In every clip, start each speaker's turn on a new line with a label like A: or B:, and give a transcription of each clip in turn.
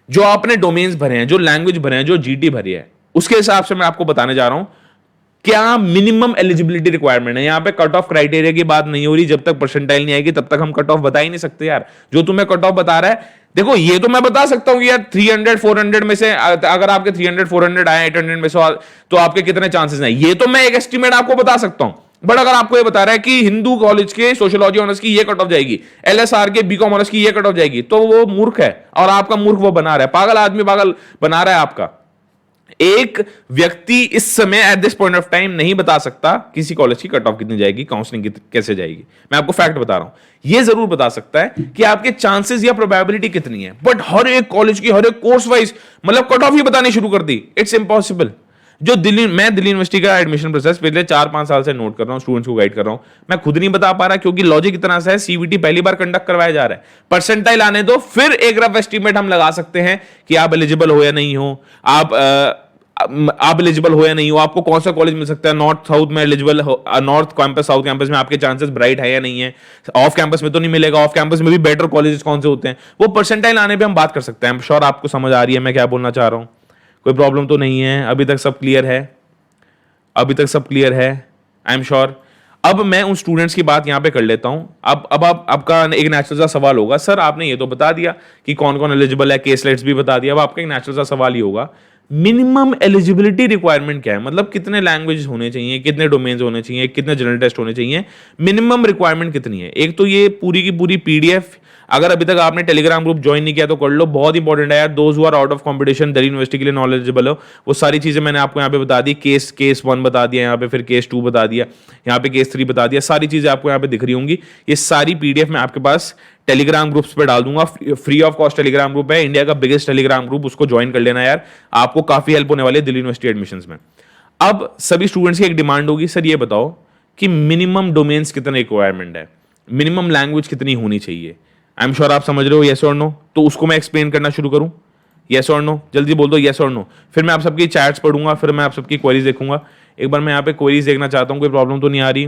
A: जो आपने डोमेन्स भरे हैं, जो लैंग्वेज भरे हैं, जो जीटी भरी है, उसके हिसाब से मैं आपको बताने जा रहा हूं क्या मिनिमम एलिजिबिलिटी रिक्वायरमेंट है। यहां पे कट ऑफ क्राइटेरिया की बात नहीं हो रही, जब तक परसेंटाइल नहीं आएगी तब तक हम कट ऑफ बता ही नहीं सकते यार। जो तुम्हें कट ऑफ बता रहा है, देखो ये तो मैं बता सकता हूं कि यार 300 400 में से अगर आपके 300 400 आए 800 में से तो आपके कितने चांसेस हैं, ये तो मैं एक एस्टिमेट आपको बता सकता हूं। बट अगर आपको ये बता रहा है कि हिंदू कॉलेज के सोशियोलॉजी ऑनर्स की ये कट ऑफ जाएगी, एलएसआर के बीकॉम ऑनर्स की ये कट ऑफ जाएगी, तो वो मूर्ख है और आपका मूर्ख वो बना रहा है, पागल आदमी पागल बना रहा है आपका। एक व्यक्ति इस समय at this point of time नहीं बता सकता किसी कॉलेज की कट ऑफ कितनी जाएगी, काउंसलिंग कैसे जाएगी। मैं आपको फैक्ट बता रहा हूं। ये जरूर बता सकता है कि आपके चांसेस या प्रोबेबिलिटी कितनी है, बट हर एक कॉलेज की हर एक कोर्स वाइज मतलब कट ऑफ ही बतानी शुरू कर दी, इट्स इम्पॉसिबल। मैं दिल्ली यूनिवर्सिटी का एडमिशन प्रोसेस पिछले 4-5 साल से नोट कर रहा हूं, स्टूडेंट्स को गाइड कर रहा हूं, मैं खुद नहीं बता पा रहा क्योंकि लॉजिक इतना सा है। सीवीटी पहली बार कंडक्ट करवाया जा रहा है, परसेंटाइल आने दो, फिर एक रफ एस्टीमेट हम लगा सकते हैं कि आप एलिजिबल हो या नहीं हो, आप एलिजिबल हो या नहीं हो, आपको कौन सा कॉलेज मिल सकता है, नॉर्थ साउथ में एलिजिबल हो, नॉर्थ कैंपस साउथ कैंपस में आपके चांसेस ब्राइट है या नहीं है, ऑफ कैंपस में तो नहीं मिलेगा, ऑफ कैंपस में भी बेटर कॉलेजेस कौन से होते हैं, वो परसेंटाइल आने पे हम बात कर सकते हैं। श्योर आपको समझ आ रही है मैं क्या बोलना चाह रहा हूं, कोई प्रॉब्लम तो नहीं है, अभी तक सब क्लियर है, अभी तक सब क्लियर है, आई एम श्योर। अब मैं उन स्टूडेंट्स की बात यहां पे कर लेता हूं। अब आपका एक नेचुरल सा सवाल होगा, सर आपने ये तो बता दिया कि कौन कौन एलिजिबल है, केस लेट्स भी बता दिया, अब आपका एक नेचुरल सा सवाल ही होगा मिनिमम एलिजिबिलिटी रिक्वायरमेंट क्या है, मतलब कितने लैंग्वेज होने चाहिए, कितने डोमेन्स होने चाहिए, कितने जनरल टेस्ट होने चाहिए, मिनिमम रिक्वायरमेंट कितनी है। एक तो ये पूरी की पूरी पीडीएफ, अगर अभी तक आपने टेलीग्राम ग्रुप ज्वाइन नहीं किया तो कर लो, बहुत इंपॉर्टेंट है यार। Those who are out of competition, Delhi university के लिए नॉलेजेबल हो, वो सारी चीजें मैंने आपको यहाँ पे बता दी। केस 1 बता दिया यहाँ पे, फिर केस 2 बता दिया, यहाँ पे केस 3 बता दिया, सारी चीजें आपको यहाँ पे दिख रही होंगी। ये सारी पीडीएफ मैं आपके पास टेलीग्राम ग्रुप्स पे डाल दूंगा, free of cost Telegram group है, इंडिया का बिगेस्ट टेलीग्राम ग्रुप, उसको ज्वाइन कर लेना यार, आपको काफी हेल्प होने वाली है दिल्ली यूनिवर्सिटी एडमिशंस में। अब सभी स्टूडेंट्स की एक डिमांड होगी, सर ये बताओ कि मिनिमम डोमेन्स कितने रिक्वायरमेंट है, मिनिमम लैंग्वेज कितनी होनी चाहिए। आई एम श्योर आप समझ रहे हो, येस और नो। तो उसको मैं एक्सप्लेन करना शुरू करूं, येस और नो, जल्दी बोल दो येस और नो। फिर मैं आप सबकी चैट्स पढ़ूंगा, फिर मैं आप सबकी क्वेरीज देखूंगा। एक बार मैं यहाँ पे क्वेरीज देखना चाहता हूँ, कोई प्रॉब्लम तो नहीं आ रही।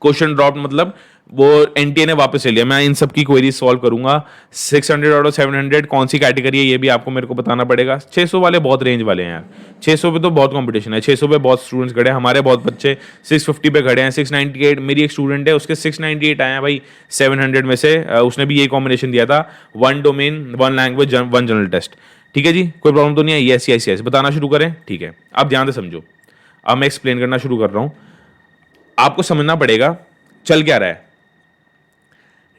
A: क्वेश्चन ड्रॉप मतलब वो एनटीए ने वापस ले लिया, मैं इन सब की क्वेरीज सॉल्व करूंगा। 600 आउट ऑफ 700 कौन सी कैटेगरी है ये भी आपको मेरे को बताना पड़ेगा। 600 वाले बहुत रेंज वाले हैं यार, 600 पे तो बहुत कंपटीशन है, 600 पे बहुत स्टूडेंट्स खड़े हैं, हमारे बहुत बच्चे 650 पे खड़े हैं, 698। मेरी एक स्टूडेंट है उसके 698 आए हैं भाई 700 में से। उसने भी ये कॉम्बिनेशन दिया था, 1 डोमेन 1 लैंग्वेज 1 जनरल टेस्ट। ठीक है जी, कोई प्रॉब्लम तो नहीं है। यस यस यस, बताना शुरू करें। ठीक है, आप ध्यान से समझो, अब मैं एक्सप्लेन करना शुरू कर रहा हूं। आपको समझना पड़ेगा चल क्या रहा है।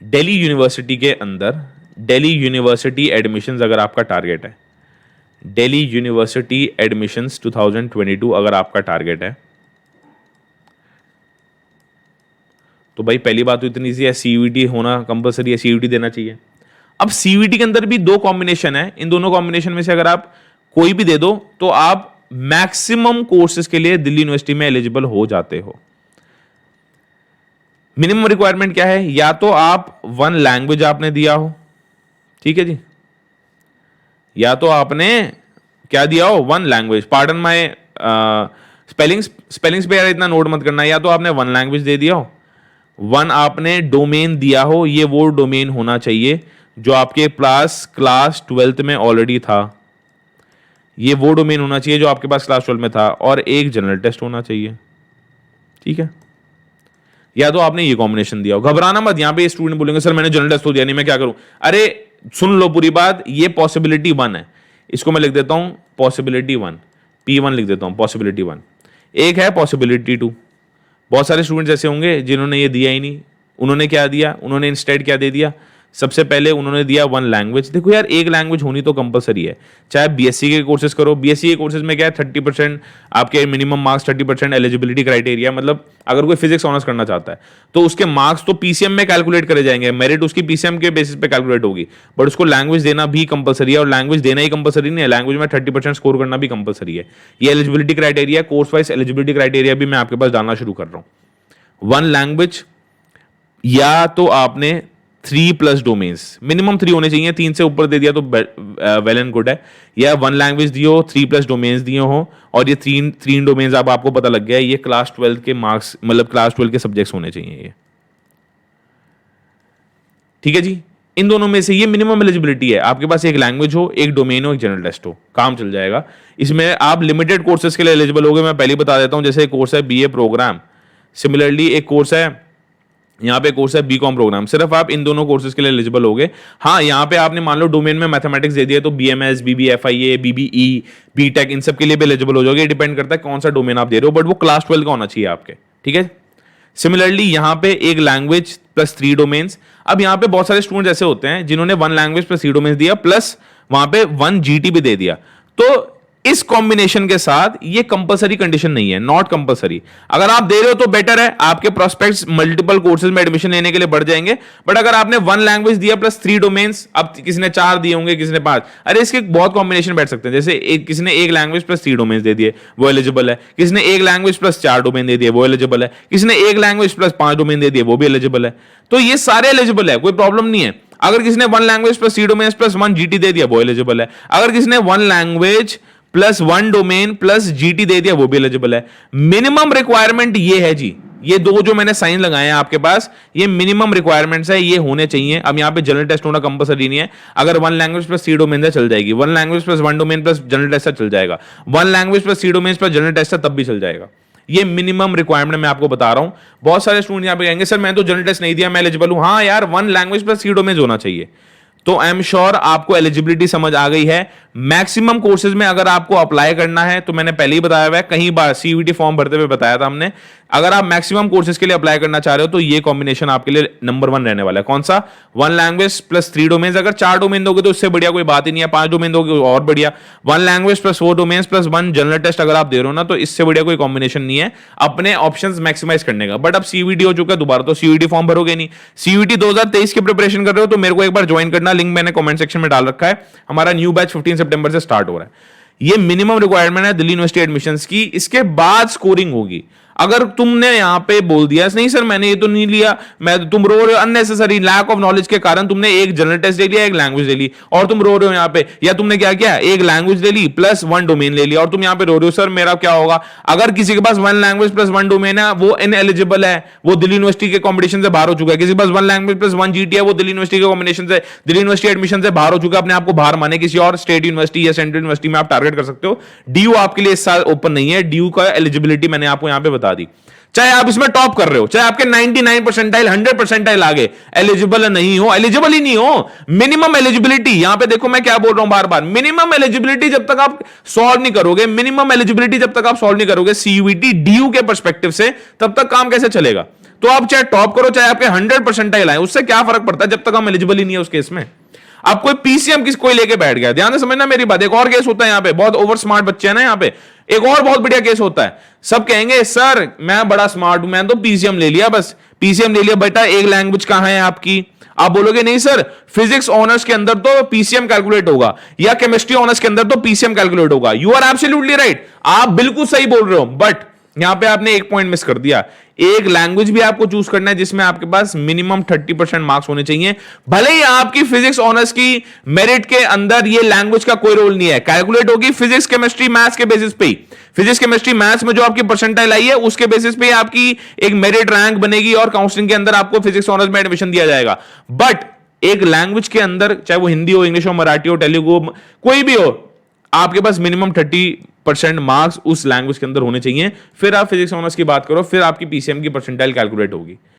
A: दिल्ली यूनिवर्सिटी के अंदर, दिल्ली यूनिवर्सिटी एडमिशंस अगर आपका टारगेट है, दिल्ली यूनिवर्सिटी एडमिशंस 2022 अगर आपका टारगेट है, तो भाई पहली बात तो इतनी सी है, सीयूईटी होना कंपलसरी है, सीयूईटी देना चाहिए। अब सीयूईटी के अंदर भी 2 कॉम्बिनेशन है, इन दोनों कॉम्बिनेशन में से अगर आप कोई भी दे दो तो आप मैक्सिमम कोर्सेज के लिए दिल्ली यूनिवर्सिटी में एलिजिबल हो जाते हो। मिनिमम रिक्वायरमेंट क्या है, या तो आप 1 लैंग्वेज आपने दिया हो, ठीक है जी, या तो आपने क्या दिया हो 1 लैंग्वेज, पार्डन माय स्पेलिंग्स पे यार इतना नोट मत करना, या तो आपने 1 लैंग्वेज दे दिया हो, 1 आपने डोमेन दिया हो, ये वो डोमेन होना चाहिए जो आपके क्लास 12th में ऑलरेडी था, ये वो डोमेन होना चाहिए जो आपके पास क्लास 12 में था, और एक जनरल टेस्ट होना चाहिए। ठीक है, या तो आपने ये कॉम्बिनेशन दिया हो। घबराना मत, यहां पे स्टूडेंट बोलेंगे सर मैंने जनरल टेस्ट तो दिया नहीं, मैं क्या करूं। अरे सुन लो पूरी बात, ये पॉसिबिलिटी 1 है, इसको मैं लिख देता हूं पॉसिबिलिटी 1, P1 लिख देता हूं, पॉसिबिलिटी 1। एक है पॉसिबिलिटी 2। बहुत सारे स्टूडेंट्स ऐसे होंगे जिन्होंने ये दिया ही नहीं, उन्होंने क्या दिया, उन्होंने इंस्टेड क्या दे दिया, सबसे पहले उन्होंने दिया 1 लैंग्वेज। देखो यार, एक लैंग्वेज होनी तो कंपलसरी है, चाहे बीएससी के कोर्सेज करो। बीएससी के कोर्सेज में क्या है, 30% आपके मिनिमम मार्क्स, 30% एलिजिबिलिटी क्राइटेरिया, मतलब अगर कोई फिजिक्स ऑनर्स करना चाहता है तो उसके मार्क्स तो पीसीएम में कैलकुलेट करे जाएंगे, मेरिट उसकी पीसीएम के बेसिस पे कैलकुलेट होगी, बट उसको लैंग्वेज देना भी कंपलसरी है। और लैंग्वेज देना ही कंपलसरी नहीं है, लैंग्वेज में 30% स्कोर करना भी कंपलसरी है। ये eligibility criteria, course wise eligibility criteria भी मैं आपके पास डालना शुरू कर रहा हूं। 1 लैंग्वेज, या तो आपने 3+ डोमेन्स, मिनिमम 3 होने चाहिए, 3 से ऊपर दे दिया तो वेल एंड गुड है, या 1 लैंग्वेज दियो, 3+ डोमेन्स दिए हो, और ये 3 डोमेन्स अब आपको पता लग गया है, ये क्लास 12 के मार्क्स, मतलब क्लास 12 के सब्जेक्ट्स होने चाहिए ये। ठीक है जी, इन दोनों में से ये मिनिमम एलिजिबिलिटी है, आपके पास एक लैंग्वेज हो, एक डोमेन हो, एक जनरल टेस्ट हो, काम चल जाएगा। इसमें आप लिमिटेड कोर्सेज के लिए एलिजिबल होगे, मैं पहले बता देता हूं। जैसे एक कोर्स है बीए प्रोग्राम, सिमिलरली एक कोर्स है, यहाँ पे कोर्स है बीकॉम प्रोग्राम, सिर्फ आप इन दोनों कोर्सेज के लिए एलिजिबल होगे। हाँ, यहाँ पे आपने मान लो डोमेन में मैथमेटिक्स दे दिया तो बीएमएस, बीबीएफआईए, बीबीई, बीटेक, इन सब के लिए भी एलिजिबल हो जाओगे। डिपेंड करता है कौन सा डोमेन आप दे रहे हो, बट वो क्लास 12 का होना चाहिए आपके, ठीक है। सिमिलरली यहाँ पे एक लैंग्वेज प्लस 3 डोमेन्स। अब यहाँ पे बहुत सारे स्टूडेंट्स ऐसे होते हैं जिन्होंने 1 लैंग्वेज प्लस 3 डोमेन्स दिया, प्लस वहां पे 1 जीटी भी दे दिया। तो इस कॉम्बिनेशन के साथ ये कंपलसरी कंडीशन नहीं है, नॉट कंपलसरी। अगर आप दे रहे हो तो बेटर है, आपके प्रोस्पेक्ट्स मल्टीपल कोर्सेज में एडमिशन लेने के लिए बढ़ जाएंगे। बट अगर आपने 1 लैंग्वेज दिया प्लस 3 डोमेन्स, अब किसी ने 4 दिए होंगे, किसी ने 5, अरे इसके बहुत कॉम्बिनेशन बैठ सकते हैं। जैसे किसी ने 1 लैंग्वेज प्लस 3 डोमेन्स दे दिए, वो एलिजिबल है। किसी ने 1 लैंग्वेज प्लस 4 डोमेन दे दिए, वो एलिजिबल है। किसी ने 1 लैंग्वेज प्लस 5 डोमेन दे दिए, वो भी एलिजिबल है। तो ये सारे एलिजिबल है, कोई प्रॉब्लम नहीं है। अगर किसी ने 1 language plus 3 domains plus 1 GT दे दिया, वो एलिजिबल है। अगर किसी ने 1 language plus 1 domain plus GT दे दिया, वो भी एलिजिबल है। मिनिमम रिक्वायरमेंट ये है जी, ये दो जो मैंने साइन लगाए हैं आपके पास, ये मिनिमम रिक्वायरमेंट्स है, ये होने चाहिए। अब यहां पे जनरल टेस्ट होना कंपलसरी नहीं है। अगर 1 लैंग्वेज प्लस 3 डोमेन है चल जाएगी, 1 language plus 1 domain plus general test चल जाएगा, 1 language plus 3 domain plus general test तब भी चल जाएगा। ये मिनिमम रिक्वायरमेंट मैं आपको बता रहा हूं। बहुत सारे स्टूडेंट यहां पे कहेंगे सर मैं तो जनरल टेस्ट नहीं दिया, मैं एलिजिबल हूं। हाँ यार, 1 लैंग्वेज प्लस 3 डोमेन होना चाहिए। तो आई एम श्योर आपको एलिजिबिलिटी समझ आ गई है। मैक्सिमम कोर्सेज में अगर आपको अप्लाई करना है तो मैंने पहले ही बताया हुआ है, कहीं बार सीयूईटी फॉर्म भरते हुए बताया था हमने। अगर आप मैक्सिमम कोर्सेज के लिए अप्लाई करना चाह रहे हो तो ये कॉम्बिनेशन आपके लिए नंबर 1 रहने वाला है। कौन सा? 1 लैंग्वेज प्लस 3 डोमेन्स। अगर 4 डोमेन दोगे तो उससे बढ़िया कोई बात ही नहीं है, 5 डोमेन दोगे और बढ़िया। 1 language plus 4 domains plus 1 general test अगर आप दे रहे हो ना, तो इससे बढ़िया कोई कॉम्बिनेशन नहीं है अपने ऑप्शंस मैक्सिमाइज करने का। बट अब सीयूईटी हो चुका है, दोबारा तो सीयूईटी फॉर्म भरोगे नहीं। सीयूईटी 2023 की प्रिपरेशन कर रहे हो तो मेरे को एक बार ज्वाइन करना, लिंक मैंने कमेंट सेक्शन में डाल रखा है। हमारा न्यू बैच 15 सितंबर से स्टार्ट हो रहा है। ये मिनिमम रिक्वायरमेंट है दिल्ली यूनिवर्सिटी एडमिशंस की। इसके बाद स्कोरिंग होगी। अगर तुमने यहां पे बोल दिया नहीं सर मैंने ये तो नहीं लिया, तुम रो रहे हो अननेसेसरी लैक ऑफ नॉलेज के कारण, तुमने एक जनरल टेस्ट ले लिया, एक लैंग्वेज ले ली और तुम रो रहे हो यहां पे, या तुमने क्या किया, एक लैंग्वेज ले ली प्लस 1 डोमेन ले लिया और तुम यहां पे रो रहे हो सर मेरा क्या होगा। अगर किसी के पास 1 लैंग्वेज प्लस 1 डोमेन है वो इनएलिजिबल है, वो दिल्ली यूनिवर्सिटी के कॉम्पिटिशन से बाहर हो चुका है। किसी के पास 1 लैंग्वेज प्लस 1 जीटी है, वो दिल्ली यूनिवर्सिटी के कॉम्बिनेशन से, दिल्ली यूनिवर्सिटी एडमिशन से बाहर हो चुका है। अपने आपको बाहर माने, किसी और स्टेट यूनिवर्सिटी या सेंट्रल यूनिवर्सिटी में आप टारगेट कर सकते हो। डीयू आपके लिए इस साल ओपन नहीं है। डीयू का एलिजिबिलिटी मैंने आपको यहां पे बता दी। चाहे आप इसमें टॉप कर रहे हो, चाहे आपके 99 परसेंटाइल 100 परसेंटाइल आगे, एलिजिबल नहीं हो, एलिजिबल ही नहीं हो। मिनिमम एलिजिबिलिटी यहां पे देखो मैं क्या बोल रहा हूं बार बार, मिनिमम एलिजिबिलिटी जब तक आप सॉल्व नहीं करोगे, मिनिमम एलिजिबिलिटी जब तक आप सॉल्व नहीं करोगे सीयूईटी डीयू के पर्सपेक्टिव से, तब तक काम कैसे चलेगा। तो आप चाहे टॉप करो, चाहे आपके 100 परसेंटाइल आए, उससे क्या फर्क पड़ता है जब तक हम एलिजिबल ही नहीं है उस केस में। आप कोई पीसीएम किस कोई लेके बैठ गया, ध्यान से समझना मेरी बात। एक और केस होता है यहां पे, बहुत ओवर स्मार्ट बच्चे हैं ना यहां पे, एक और बहुत बढ़िया केस होता है। सब कहेंगे सर मैं बड़ा स्मार्ट हूं, मैं तो पीसीएम ले लिया, बस पीसीएम ले लिया। बेटा एक लैंग्वेज कहां है आपकी? आप बोलोगे नहीं सर फिजिक्स ऑनर्स के अंदर तो पीसीएम कैलकुलेट होगा, या केमिस्ट्री ऑनर्स के अंदर तो पीसीएम कैलकुलेट होगा। यू आर एब्सोल्युटली राइट, आप बिल्कुल सही बोल रहे हो। बट यहां पे आपने एक पॉइंट मिस कर दिया। एक लैंग्वेज भी आपको चूज करना है जिसमें आपके पास मिनिमम 30% मार्क्स होने चाहिए। भले ही आपकी फिजिक्स ऑनर्स की मेरिट के अंदर ये लैंग्वेज का कोई रोल नहीं है, कैलकुलेट होगी फिजिक्स केमिस्ट्री मैथ्स के बेसिस पे ही। फिजिक्स केमिस्ट्री मैथ्स में जो आपकी परसेंटाइल आई है उसके बेसिस पे आपकी एक मेरिट रैंक बनेगी और काउंसलिंग के अंदर आपको फिजिक्स ऑनर्स में एडमिशन दिया जाएगा। बट एक लैंग्वेज के अंदर, चाहे वो हिंदी हो, इंग्लिश हो, मराठी हो, तेलुगु, कोई भी हो, आपके पास मिनिमम 30% मार्क्स उस लैंग्वेज के अंदर होने चाहिए। फिर आप फिजिक्स ऑनर्स की बात करो, फिर आपकी पीसीएम की परसेंटाइल कैलकुलेट होगी।